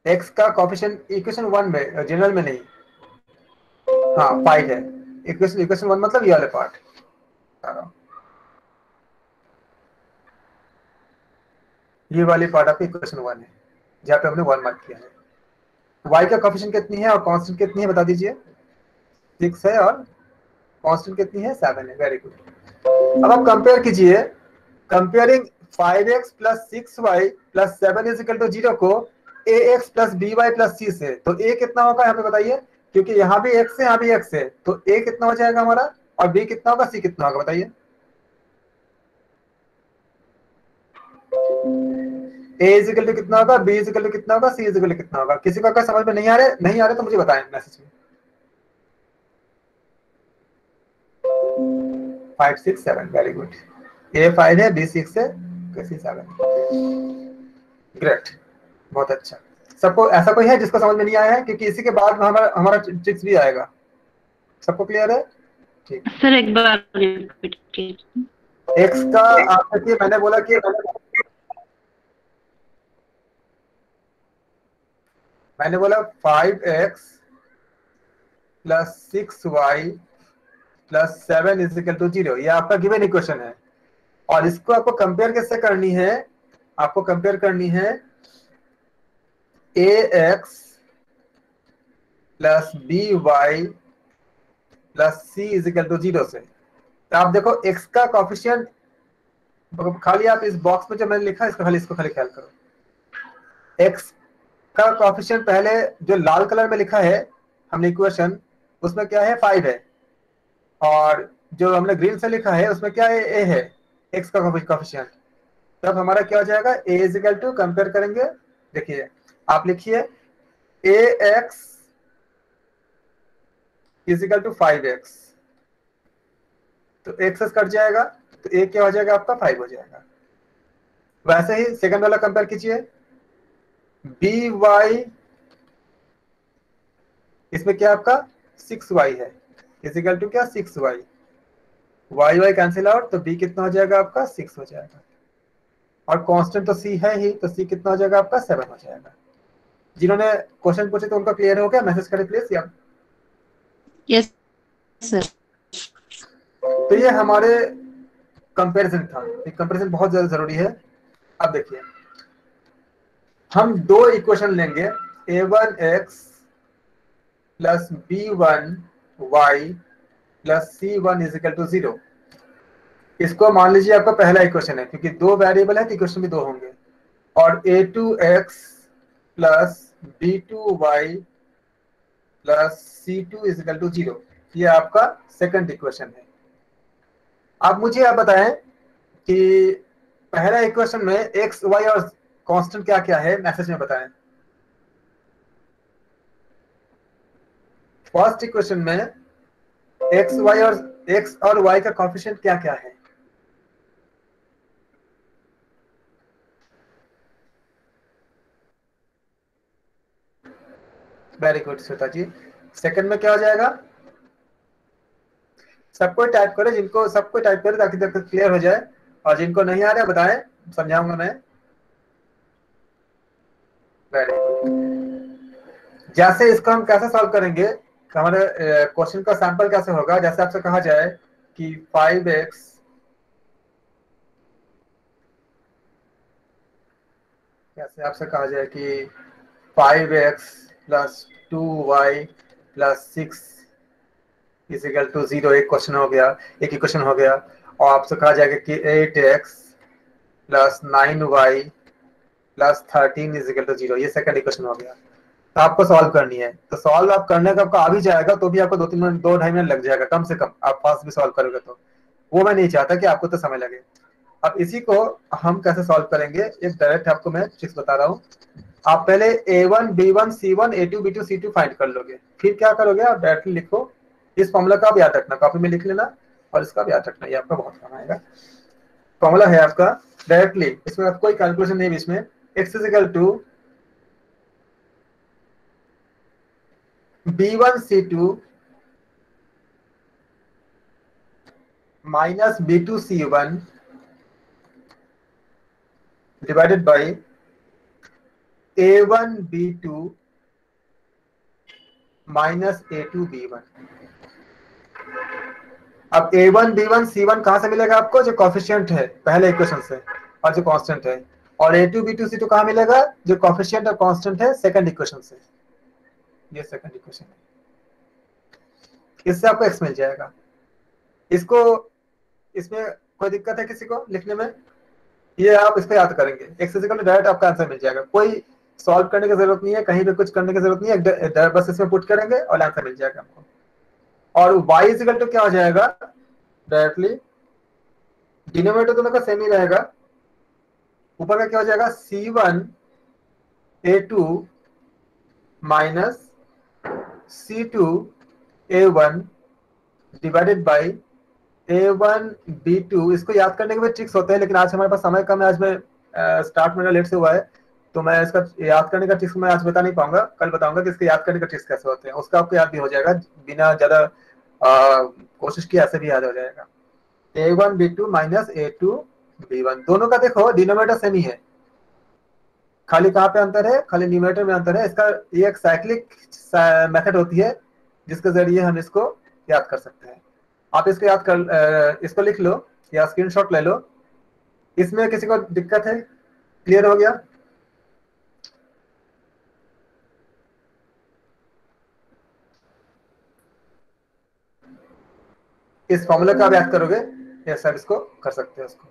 x का कॉफिशिएंट इक्वेशन 1 में, जनरल में नहीं, हाँ 5 है। इक्वेशन 1 मतलब ये वाले पार्ट, ये वाली पार्ट आपकी इक्वेशन 1 है, जहाँ पे हमने 1 मार्क किया है। y का कॉफिशिएंट कितनी है और कांस्टेंट कितनी है बता दीजिए। 6 है और कांस्टेंट कितनी है, 7 है। Very good. अब आप कंपेयर कीजिए, कंपेयरिंग 5x + 6y + 7 = 0 को ax + by + c से, तो a कितना होगा यहाँ पे बताइए, क्योंकि यहाँ भी x है यहाँ भी x है, तो a कितना हो जाएगा हमारा, और b कितना होगा, c कितना होगा बताइए। a = कितना होगा, b = कितना होगा, c = कितना होगा। किसी को अगर समझ में नहीं आ रहे तो मुझे बताएं मैसेज में। 5 6 7, वेरी गुड। a 5 है, b 6 है, c 7। ग्रेट, बहुत अच्छा। सबको ऐसा कोई है जिसको समझ में नहीं आया है, क्योंकि इसी के बाद हमारा ट्रिक्स भी आएगा। सबको क्लियर है? ठीक सर एक बार रिपीट कीजिए। एक्स का आप देखिए, मैंने बोला 5x + 6y + 7 = 0, ये आपका गिवन इक्वेशन है। और इसको आपको कंपेयर किससे करनी है, आपको कंपेयर करनी है ax + by + c = 0 से। तो आप देखो x का कॉफिशिएंट, खाली आप इस बॉक्स में जो मैंने लिखा है इसको खाली ख्याल करो। x का कॉफिशिएंट पहले जो लाल कलर में लिखा है हमने इक्वेशन, उसमें क्या है, 5 है, और जो हमने ग्रीन से लिखा है उसमें क्या है, a है, x का कॉफिशिएंट। तब हमारा क्या हो जाएगा, a = कंपेयर करेंगे, देखिए आप लिखिए ax इजिकल टू 5x, तो x कट जाएगा तो a क्या हो जाएगा आपका 5 हो जाएगा। वैसे ही सेकंड वाला कंपेयर कीजिए, by, इसमें क्या आपका 6y है, इजिकल टू क्या 6y, y कैंसिल आउट, तो b कितना हो जाएगा आपका 6 हो जाएगा, और कांस्टेंट तो c है ही, तो c कितना हो जाएगा आपका 7 हो जाएगा। जिन्होंने क्वेश्चन पूछे तो उनका क्लियर हो गया, मैसेज करें प्लीज। या यस सर। तो ये हमारे कंपैरिजन था, ये कंपैरिजन बहुत ज्यादा जरूरी है। अब देखिए हम दो इक्वेशन लेंगे, a1x plus b1y plus c1 equal to 0। इसको मान लीजिए आपका पहला इक्वेशन है, क्योंकि दो वेरिएबल है तो इक्वेशन भी दो होंगे, और a2x plus b2y plus c2 is equal to 0, ये आपका सेकंड इक्वेशन है। अब मुझे आप बताएं कि पहला इक्वेशन में एक्स वाई और कांस्टेंट क्या क्या है, मैसेज में बताएं। फर्स्ट इक्वेशन में एक्स और वाई का कोएफिशिएंट क्या क्या है? वेरी गुड श्वेता जी। सेकंड में क्या हो जाएगा? सबको टाइप करें, जिनको सबको टाइप करें ताकि क्लियर हो जाए, और जिनको नहीं आ रहा बताएं, समझाऊंगा मैं। Very good. जैसे इसको हम कैसे सॉल्व करेंगे, हमारे क्वेश्चन का सैंपल कैसे होगा, जैसे आपसे कहा जाए कि 5x कैसे आपसे कहा जाए कि 5x plus 2y plus 6 is equal to 0, एक क्वेश्चन हो गया, एक इक्वेशन हो गया। और आपसे कहा जाएगा कि 8x plus 9y plus 13 is equal to 0, ये सेकंड इक्वेशन हो गया। तो आपको सॉल्व करनी है, तो सॉल्व आप करने का आपको आ भी जाएगा तो भी आपको 2-3 मिनट 2-2.5 मिनट लग जाएगा कम से कम, आप फास्ट भी सॉल्व करोगे तो। वो मैं नहीं चाहता कि आपको तो समय लगे। अब इसी को हम कैसे सॉल्व करेंगे, एक डायरेक्ट आपको मैं ट्रिक्स बता रहा हूँ। आप पहले a1 b1 c1 a2 b2 c2 find कर लोगे, फिर क्या करोगे आप डायरेक्टली लिखो। इस फॉर्मूला का आप याद रखना, कॉपी में लिख लेना, और इसका भी याद रखना, ये आपका बहुत काम आएगा। फॉर्मूला है आपका डायरेक्टली, इसमें कोई कैलकुलेशन नहीं है इसमें। x equal to b1 c2 minus b2 c1 divided by a1 b2 minus a2 b1। अब a1 b1 c1 कहां से मिलेगा आपको? जो कोफिशिएंट है पहले इक्वेशन से, और जो कांस्टेंट है। और a2 b2 c2 कहां मिलेगा? जो कोफिशिएंट और कांस्टेंट है सेकंड इक्वेशन से, ये सेकंड इक्वेशन है, इससे आपको x मिल जाएगा। इसको, इसमें कोई दिक्कत है किसी को लिखने में? ये आप इसको याद करेंगे, x इक्वल टू डायरेक्ट आपका आंसर मिल जाएगा, कोई सॉल्व करने की जरूरत नहीं है, कहीं पे कुछ करने की जरूरत नहीं है, बस इसमें पुट करेंगे और आंसर मिल जाएगा हमको। और y इक्वल टू क्या हो जाएगा? डायरेक्टली डिनोमिनेटर दोनों का सेम ही रहेगा, ऊपर का क्या हो जाएगा? c1 a2 minus c2 a1 divided by a1 b2। इसको याद करने के भी ट्रिक्स होते हैं, लेकिन आज हमारे पास समय कम है, आज मैं स्टार्ट मेरा लेट से हुआ है, तो मैं इसका याद करने का ट्रिक्स मैं आज बता नहीं पाऊंगा, कल बताऊंगा कि इसके याद करने का ट्रिक्स कैसे होते हैं। उसका आपको याद भी हो जाएगा, बिना ज्यादा कोशिश किए ऐसे भी याद हो जाएगा। a1 b2 minus a2 b1, दोनों का देखो डिनोमिनेटर सेम ही है, खाली कहाँ पे अंतर है? खाली न्यूमरेटर में अंतर है। इसका ये एक साइक्लिक मेथड होती है जिसके जरिए हम इसको याद कर सकते हैं। आप इसको याद कर, इसको लिख लो या स्क्रीनशॉट ले लो। इसमें किसी को दिक्कत है? क्लियर हो गया? इस फॉर्मूला का आप याद करोगे, ये सब इसको कर सकते हैं उसको।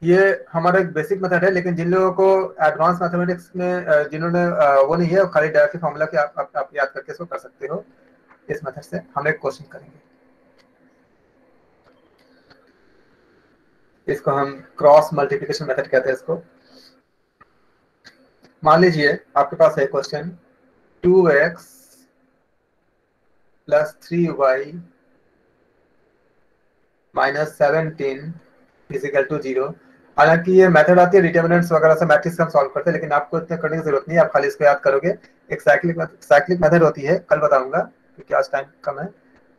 ये हमारा एक बेसिक मेथड है, लेकिन जिन लोगों को एडवांस मैथमेटिक्स में जिन्होंने वो नहीं है, खाली डायरेक्ट फॉर्मूला के आप याद करके इसको कर सकते हो। इस मेथड से हम एक क्वेश्चन करेंगे, इसको हम क्रॉस मल्टीप्लिकेशन मेथड कहते हैं इसको। मान लीजिए आपके पास है question 2x plus 3y minus 17 equal to 0। हालांकि ये मेथड आती है डिटर्मिनेंट्स वगैरह से मैट्रिक्स हम सॉल्व करते हैं, लेकिन आपको इतना करने की जरूरत नहीं है, आप खाली इसको याद करोगे। एक साइक्लिक मेथड होती है, कल बताऊंगा क्योंकि आज टाइम कम है,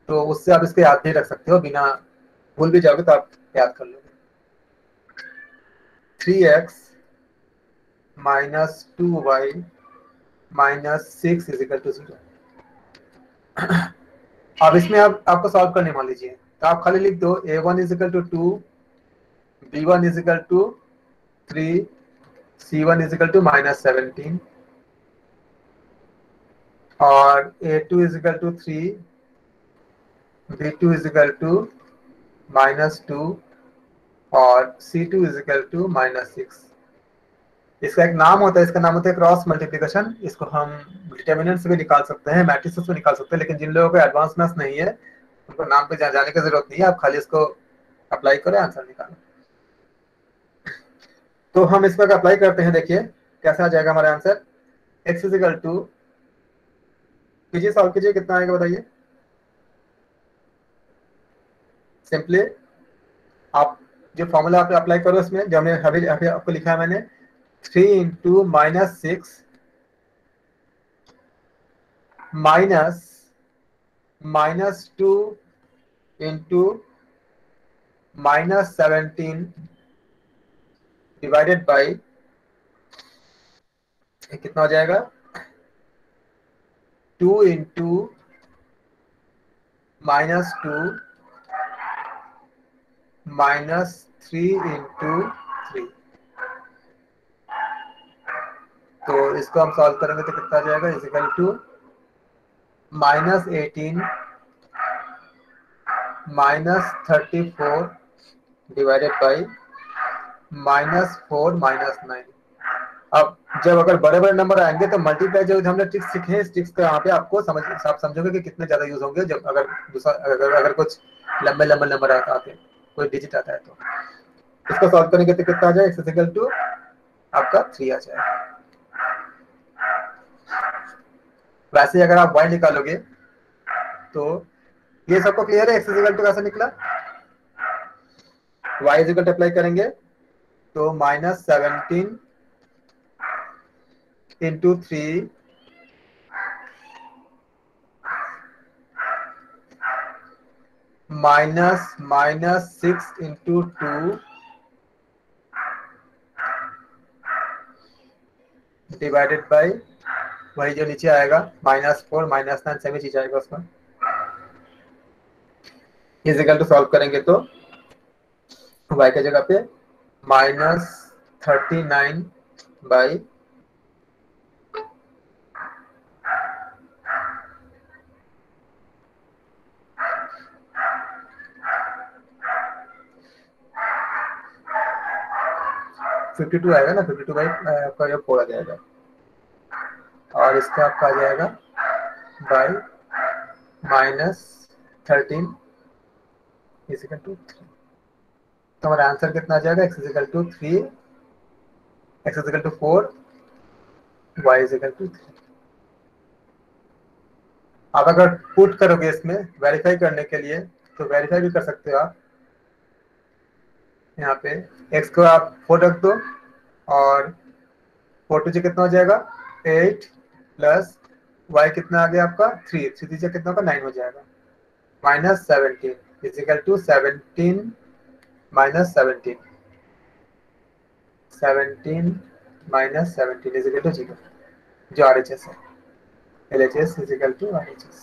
तो उससे आप इसको याद नहीं रख सकते हो, बिना भूल भी जाओगे तो आप याद कर लोगे। 3x minus 2y minus 6 is equal to 0। अब इसमें आपको सॉल्व करने मान लीजिए, तो आप खाली लिख दो a1 equal to 2, b1 equal to 3, c1 equal to minus 17 और a2 equal to 3, b2 equal to minus 2 और c2 इजिकल टू माइनस 6। इसका एक नाम होता है, इसका नाम होता है क्रॉस मल्टीप्लिकेशन। इसको हम डिटर्मिनेंट से भी निकाल सकते हैं, मैट्रिक्स से निकाल सकते हैं, लेकिन जिन लोगों को एडवांस मैथ्स नहीं है उनको नाम पे जाने की जरूरत नहीं है, आप खाली इसको अप्लाई करें, आंसर निकालें। तो हम इस पर अप्लाई करते हैं, देखिए कैसे आ जाएगा हमारा आंसर। x इजिकल टू, कीजिए सॉल्व कीजिए, कितना आएगा बताइए। सिंपली आप जो फॉर्मूला आप अप्लाई करो इसमें, जो हमने अभी अभी आपको लिखा है मैंने, 3 into minus 6 minus 2 into minus 17 divided by, कितना हो जाएगा, 2 इंटू माइनस 2 माइनस 3 इंटू 3। तो इसको हम सॉल्व करेंगे तो कितना आ जाएगा, equal to minus 18 minus 34 divided by minus 4 minus 9। अब जब अगर बड़े बड़े नंबर आएंगे तो मल्टीप्लाई जो हमने ट्रिक्स सीखे हैं, इस ट्रिक्स का यहाँ पे आपको आप समझोगे कि कितने ज्यादा यूज होंगे जब अगर कुछ लंबे लंबे नंबर आते हैं, कोई डिजिट आता है तो इसको सॉल्व करेंगे तो कितना आ जाए, x इक्वल टू आपका 3 आ जाएगा। वैसे अगर आप y निकालोगे तो ये सबको क्लियर है, x इक्वल टू कैसे निकला, y इक्वल टू अप्लाई करेंगे तो minus 17 into 3 minus 6 into 2 divided by वही जो नीचे आएगा माइनस 4 माइनस 9 सेमी चीज आएगा उसमें। इजिकल टू सॉल्व करेंगे तो y के जगह पे माइनस 39 बाई 52 आएगा ना, 52 बाई आपका जो 4 आ जाएगा और इसका आपका आ जाएगा बाई माइनस 13 इजिकल टू 3। तो हमारा आंसर कितना आ जाएगा, x equal to 3, x equal to 4, y equal to 3। आप अगर पुट करोगे इसमें वेरीफाई करने के लिए तो वेरीफाई भी कर सकते हो आप। यहाँ पे x को आप 4 रख दो और 4 टू कितना हो जाएगा 8 प्लस y कितना आ गया आपका 3 3 कितना होगा 9 हो जाएगा, minus 17 equal to 17 minus 17 minus 17 equal to 0, जो RHS है, LHS इजिकल टू RHS।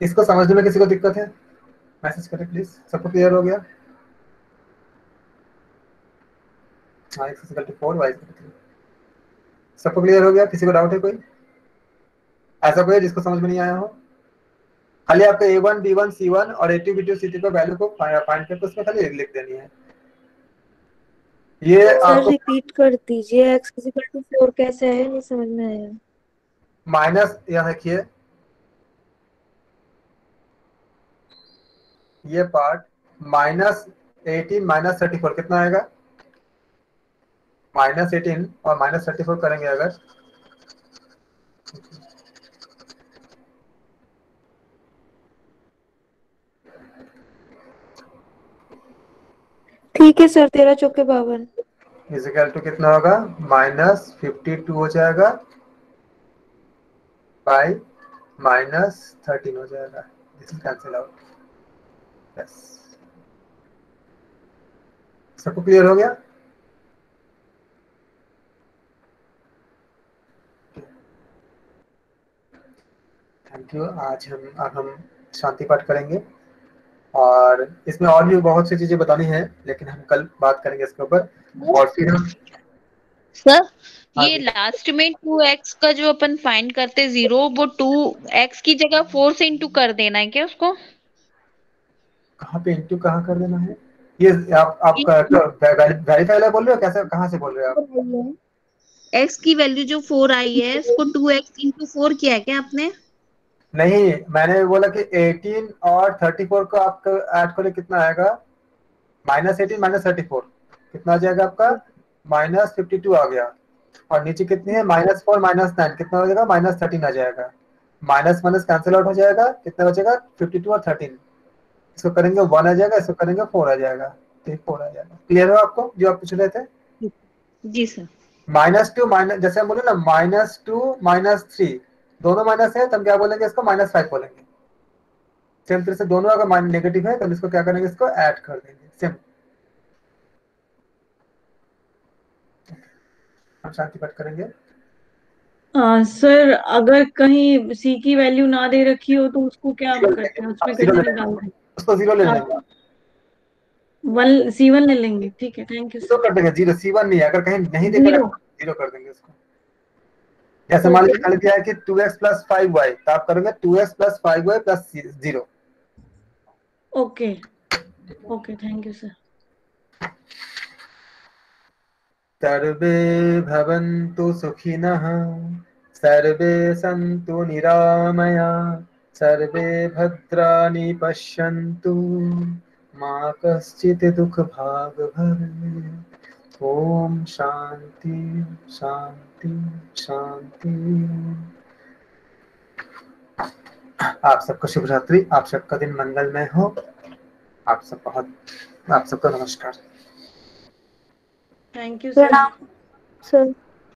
इसको समझने में किसी को दिक्कत है मैसेज करें प्लीज, सबको क्लियर हो गया। हाँ, x equal to 4 y equal to 3, सबको क्लियर हो गया, किसी को डाउट है कोई, ऐसा कोई है जिसको समझ में नहीं आया हो। खाली आपको a1 b1 c1 और a2 b2 c2 का वैल्यू को फाइंड करके उसमें खाली लिख देनी है। ये सर आपको रिपीट कर दीजिए, x इक्वल टू 4 कैसे है, नहीं समझ में आया। माइनस, यहाँ देखिए ये पार्ट माइनस 18 माइनस 34 कितना आएगा? -18 और -34 करेंगे अगर, ठीक है सर, 13 चौके 52। इजिकल टू कितना होगा? -52 हो जाएगा बाई -13 हो जाएगा। This is cancel out. Yes, सबको क्लियर हो गया? Thank you. अब हम शांति पाठ करेंगे और इसमें और भी बहुत सी चीजें बतानी है, लेकिन हम कल बात करेंगे इसके ऊपर। और फिर हम सर, हाँ ये जी, लास्ट में 2x का जो अपन फाइंड करते 0, वो 2x की जगह 4 से इंटू कर देना है क्या उसको? कहाँ पे इंटू कहाँ कर देना है? ये आप वेरीफाई वाला बोल रहे हो? कैसे, कहाँ से बोल रहे हो आप? x की वैल्यू जो 4 आई है, उसको 2x इंटू 4 किया है क्या आपने? नहीं, मैंने बोला कि 18 और 34 को आप ऐड करें, कितना आएगा? -18 -34 कितना आ जाएगा आपका? -52 आ गया। और नीचे कितनी है? -4 -9 कितना हो जाएगा? -13 आ जाएगा। माइनस माइनस कैंसिल आउट हो जाएगा, कितना बचेगा? 52 और 13। इसको करेंगे 1 आ जाएगा, इसको करेंगे 4 आ जाएगा, तो 4 आ जाएगा। क्लियर हो आपको जो आप पूछ रहे थे? जी सर। -2 माइनस, जैसे हम बोले ना -2 -3 दोनों माइनस है, तो हम क्या बोलेंगे? इसको -5 बोलेंगे। सेम तरह से दोनों अगर नेगेटिव है तो हम इसको क्या करेंगे? इसको ऐड कर देंगे। सेम। हम शांति पाठ करेंगे। सर, अगर कहीं सी की वैल्यू ना दे रखी हो तो उसको क्या जीरो ले करते लेंगे, हैं? आप उसमें जीरो कैसे ले लेंगे, निकालते हैं? उसको जीरो ले लेंगे। C1 ले लेंगे, ठीक है, थैंक यू जीरो सर। कर देंगे, जीरो, C1 नहीं है। अगर कहीं नहीं दिख रहा जीरो। जीरो कर देंगे उसको। जैसे मान लीजिए खाली दिया है कि 2x + 5y, तो आप करेंगे 2x + 5y + 0। Okay okay, thank you sir. सर्वे भवन्तु सुखिनः, सर्वे सन्तु निरामया, सर्वे भद्राणि पश्यन्तु, मा कश्चित् दुःखभाग् भवेत्। ओम शांति शांति शांति। आप सबको शुभ रात्रि, आप सबका दिन मंगलमय हो। आप सबका नमस्कार। Thank you sir. प्रणाम सर।